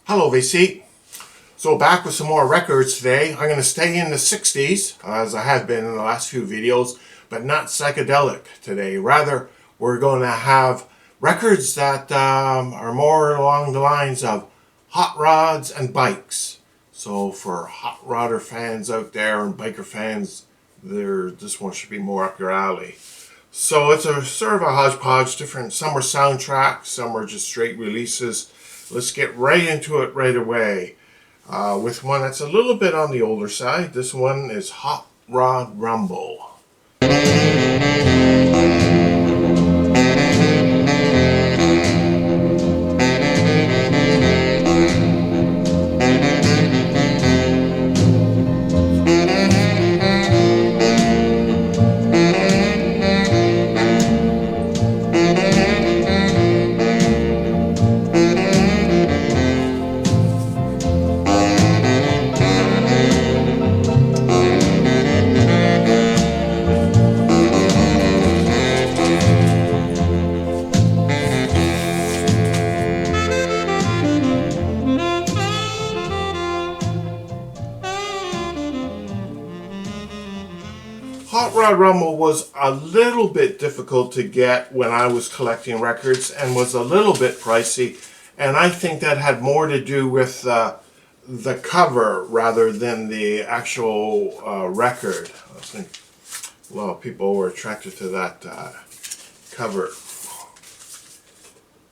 Hello VC. So back with some more records today. I'm going to stay in the 60s as I have been in the last few videos, but not psychedelic today. Rather, we're going to have records that are more along the lines of hot rods and bikes. So for hot rodder fans out there and biker fans, this one should be more up your alley. So it's a sort of a hodgepodge, different. Some are soundtracks, some are just straight releases. Let's get right into it right away with one that's a little bit on the older side. This one is Hot Rod Rumble. Hot Rod Rumble was a little bit difficult to get when I was collecting records and was a little bit pricey, and I think that had more to do with the cover rather than the actual record. I think a lot of people were attracted to that cover.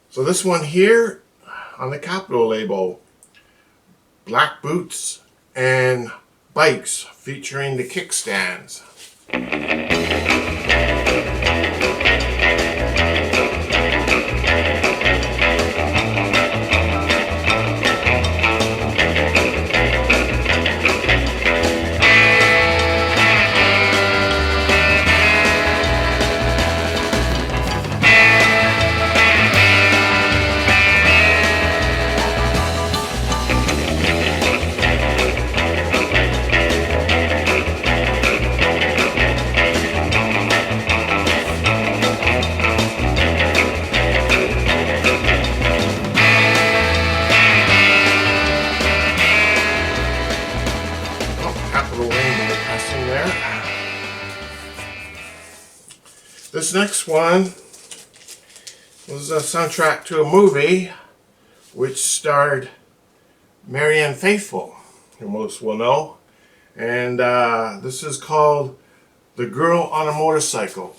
So this one here on the Capitol label, black boots and bikes featuring the kickstands. This next one was a soundtrack to a movie which starred Marianne Faithfull, who most will know, and this is called The Girl on a Motorcycle.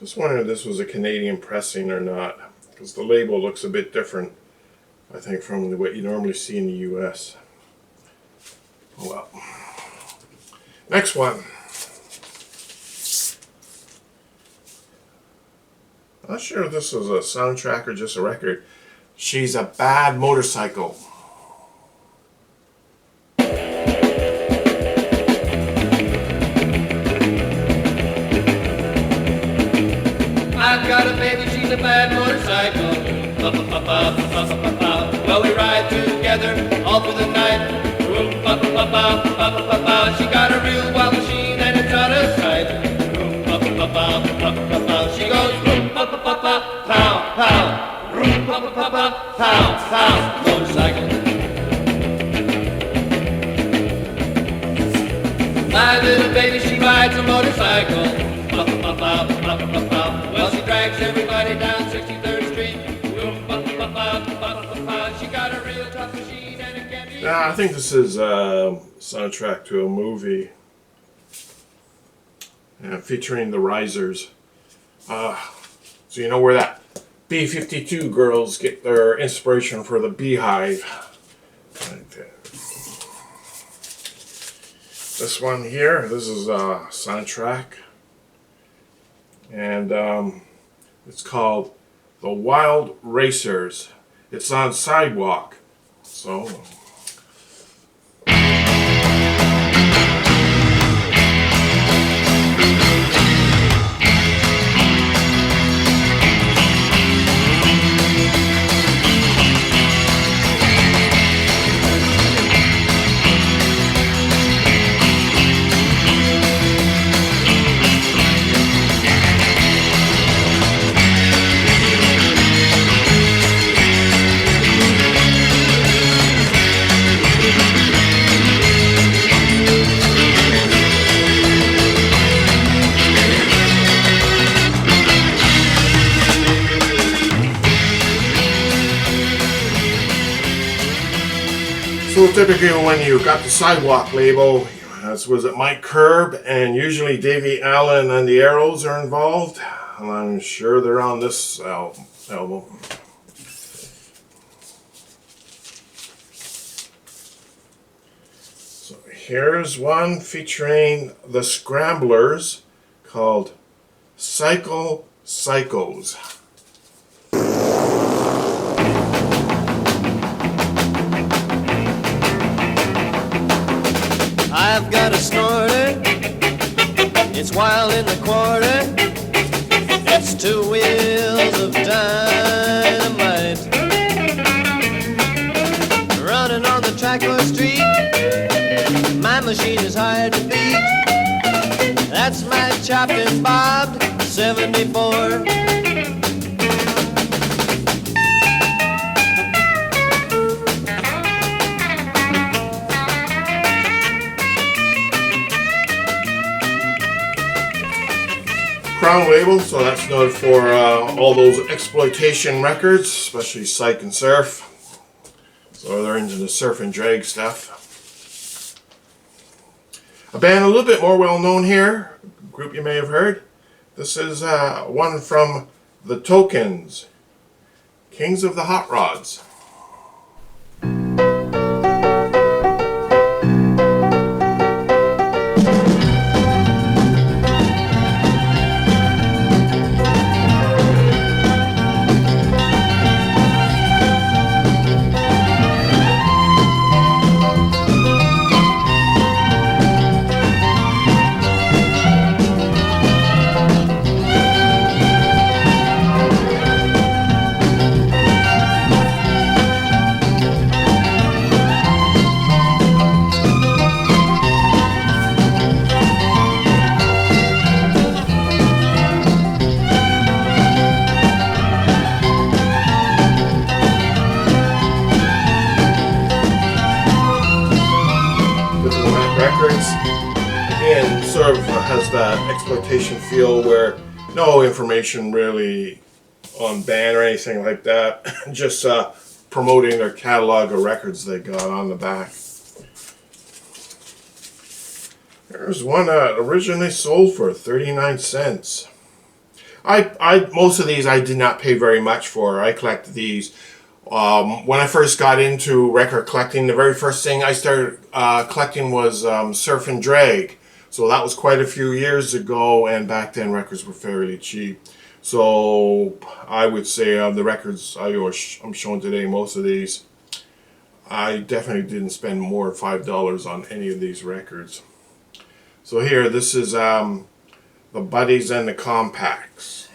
Just wondering if this was a Canadian pressing or not, because the label looks a bit different, I think, from what you normally see in the US. Oh well. Next one. I'm not sure if this was a soundtrack or just a record. She's a Bad Motorcycle. I've got a baby, she's a bad motorcycle. Well, we ride together all through the night. She got a real wild machine and it's out of sight. She goes pow, pow, pow, pow, motorcycle. My little baby, she rides a motorcycle. Well, she drags everybody down 63rd Street. She got a real tough machine and it can't be... I think this is a soundtrack to a movie featuring the Risers. So you know where that B-52 girls get their inspiration for the beehive. Right there. This one here, this is a soundtrack. And it's called The Wild Racers. It's on Sidewalk. So... So typically when you got the Sidewalk label, as was it Mike Curb and usually Davey Allen and the Arrows are involved. And I'm sure they're on this album. So here's one featuring the Scramblers called Cycle Psychos. I've got a snorter, it's wild in the quarter, it's two wheels of dynamite, running on the track or street, my machine is hard to beat, that's my chopped and bobbed 74. Crown label, so that's noted for all those exploitation records, especially Psych and Surf. So they're into the surf and drag stuff. A band a little bit more well known here, a group you may have heard. This is one from the Tokens, Kings of the Hotrodders. Again, sort of has that exploitation feel where no information really on band or anything like that, just promoting their catalog of records they got on the back. There's one that originally sold for 39 cents. Most of these I did not pay very much for. I collected these. When I first got into record collecting, the very first thing I started collecting was surf and drag. So that was quite a few years ago, and back then records were fairly cheap. So I would say of the records I'm showing today, most of these, I definitely didn't spend more than $5 on any of these records. So here, this is the Buddies and the Compacts.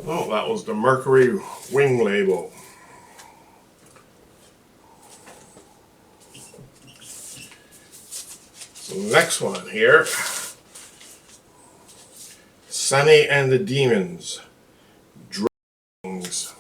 Oh, that was the Mercury wing label. So the next one here, Sunny and the Demons. Drums.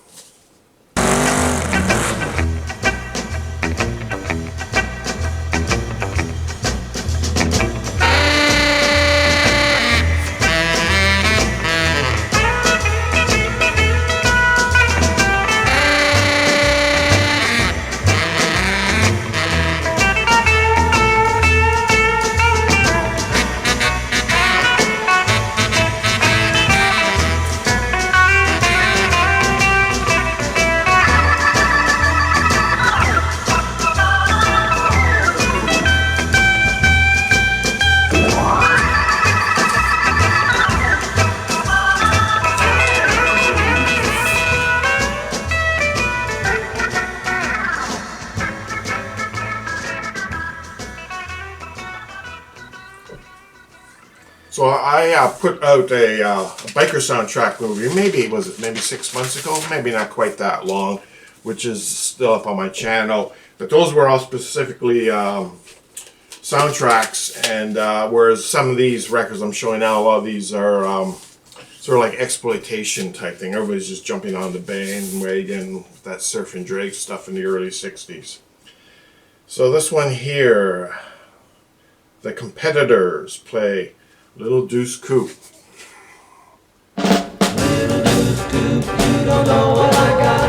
So I put out a biker soundtrack movie. Maybe it was maybe 6 months ago. Maybe not quite that long, which is still up on my channel. But those were all specifically soundtracks, and whereas some of these records I'm showing now, a lot of these are sort of like exploitation type thing. Everybody's just jumping on the bandwagon, that surf and drag stuff in the early 60s. So this one here, the Competitors play Little Deuce Coupe. Little Deuce Coupe, you don't know what I got.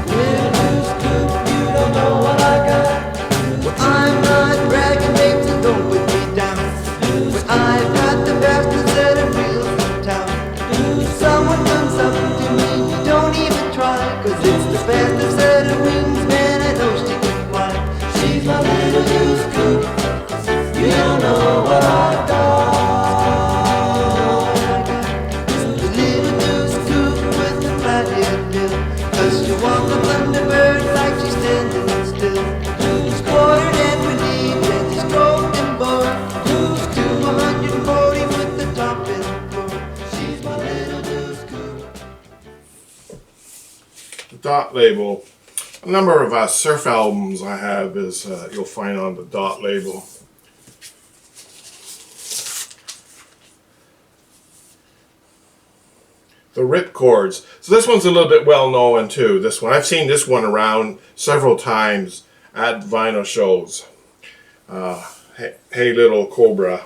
Little Deuce Coupe, you don't know what I got. Well, I'm not bragging, babe, so don't put me down. But I've got the fastest set of wheels in town. If someone comes up to me, you don't even try, 'cause it's the fastest set of wings, man, I know she can fly. She's my little Deuce Coupe, you don't know what I got. Walk the Thunderbird like she's standing still. She's quartered and relieved and she's stroked and bored. Who's to 140 with the top and floor. She's my little Deuce Coupe. The Dot label. A number of surf albums I have is you'll find on the Dot label. The Ripcords. So this one's a little bit well known too. This one, I've seen this one around several times at vinyl shows. Hey Little Cobra.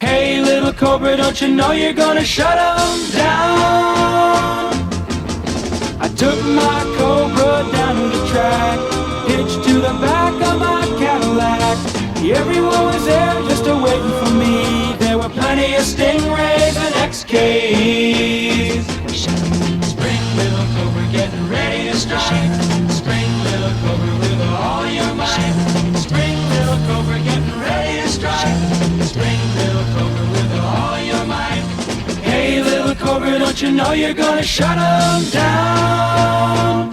Hey little cobra, don't you know you're gonna shut 'em down? I took my cobra down to the track, hitched to the back of my Cadillac. Everyone was there just waiting for me. There were plenty of stingrays and XKs. Spring little cobra getting ready to strike. Spring little cobra with all your might. Spring little cobra getting ready to strike. Spring little cobra with all your might. Hey little cobra, don't you know you're gonna shut 'em down?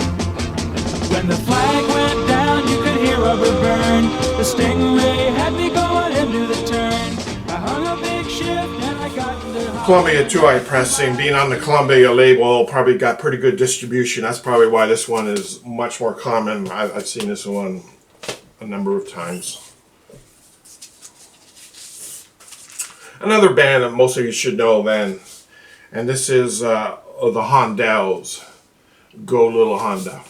When the flag went down, you could hear rubber burn. The stingray had me going into the turn. I hung a big shift and I got the Columbia 2-Eye Pressing, being on the Columbia label, probably got pretty good distribution. That's probably why this one is much more common. I've seen this one a number of times. Another band that most of you should know then, and this is the Hondells. Go Little Honda.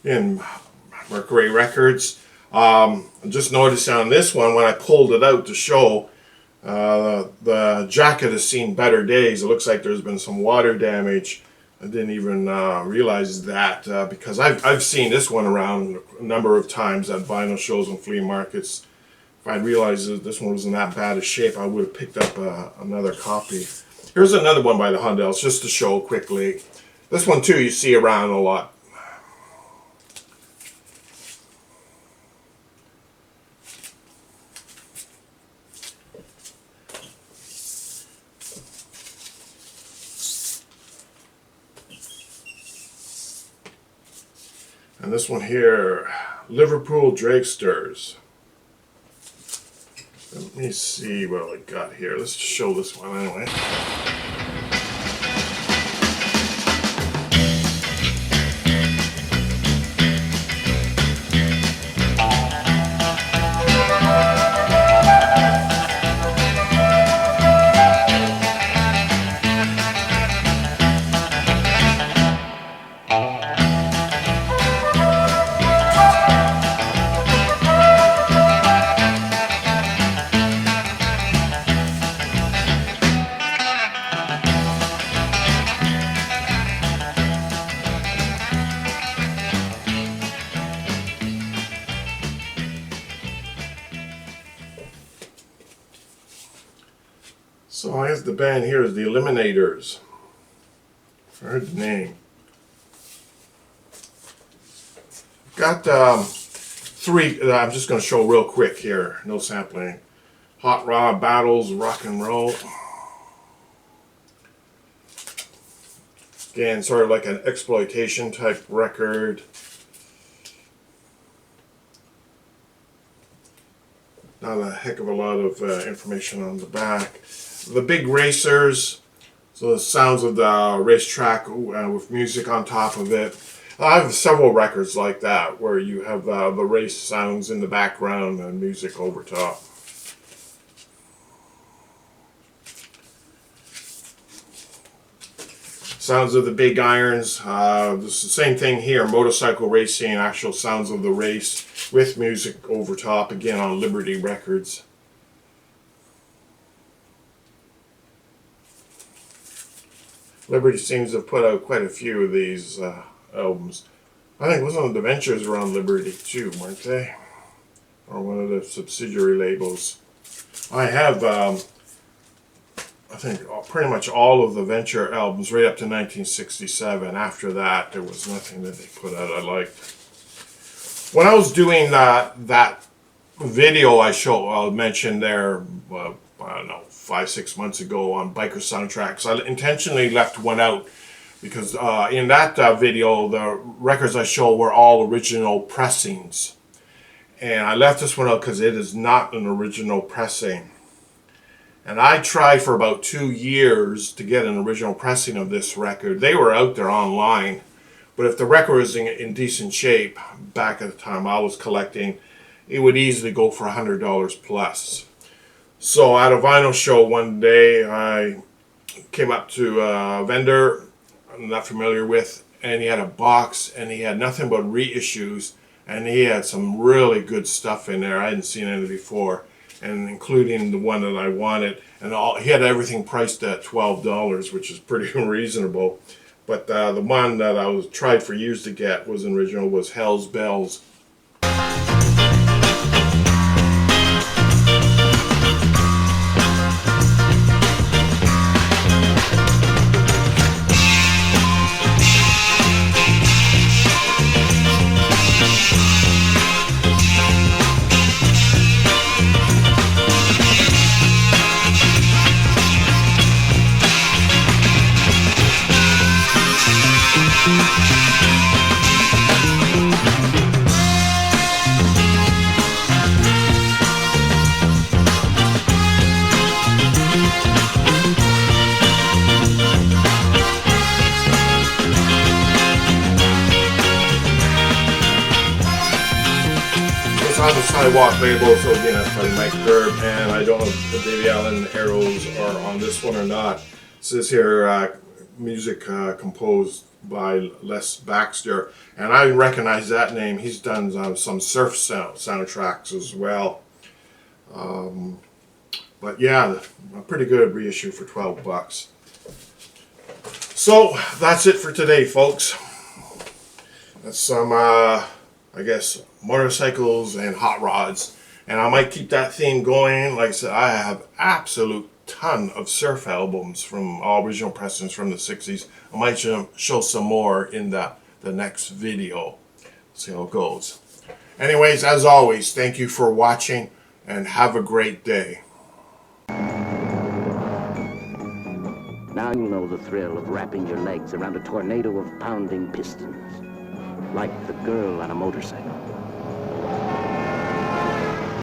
In Mercury Records. I just noticed on this one, when I pulled it out to show, The jacket has seen better days. It looks like there's been some water damage. I didn't even realize that because I've seen this one around a number of times at vinyl shows and flea markets. If I'd realized that this one was in that bad a shape, I would have picked up another copy. Here's another one by the Hotrodders, just to show quickly. This one too you see around a lot. And this one here, Liverpool Dragsters. Let me see what I got here. Let's show this one anyway. So I guess the band here is the Eliminators. I heard the name. Got three that I'm just going to show real quick here. No sampling. Hot Rod Battles, Rock and Roll. Again, sort of like an exploitation type record. Not a heck of a lot of information on the back. The Big Racers, so the sounds of the racetrack with music on top of it. I have several records like that where you have the race sounds in the background and music over top. Sounds of the Big Irons. This is the same thing here, motorcycle racing, actual sounds of the race with music over top, again on Liberty Records. Liberty seems to have put out quite a few of these albums. I think wasn't the Ventures around Liberty too, weren't they? Or one of the subsidiary labels. I have, I think, pretty much all of the Venture albums right up to 1967. After that, there was nothing that they put out I liked. When I was doing that video I mentioned there, I don't know, 5-6 months ago on biker soundtracks, I intentionally left one out because in that video the records I show were all original pressings, and I left this one out because it is not an original pressing. And I tried for about 2 years to get an original pressing of this record. They were out there online, but if the record was in decent shape back at the time I was collecting, it would easily go for $100 plus. So at a vinyl show one day, I came up to a vendor I'm not familiar with, and he had a box, and he had nothing but reissues, and he had some really good stuff in there. I hadn't seen any before, and including the one that I wanted. And he had everything priced at $12, which is pretty reasonable. But the one that I was tried for years to get was original, was Hell's Bells. On the Sidewalk label, so again that's by Mike Durb, and I don't know if the Davey Allen arrows are on this one or not. It says here music composed by Les Baxter, and I recognize that name. He's done some surf soundtracks as well. But yeah, a pretty good reissue for 12 bucks. So that's it for today, folks. That's some, I guess, motorcycles and hot rods. And I might keep that theme going. Like I said, I have absolute ton of surf albums from all original pressings from the 60s. I might show some more in the next video. See how it goes. Anyways, as always, thank you for watching and have a great day. Now you know the thrill of wrapping your legs around a tornado of pounding pistons, like the girl on a motorcycle.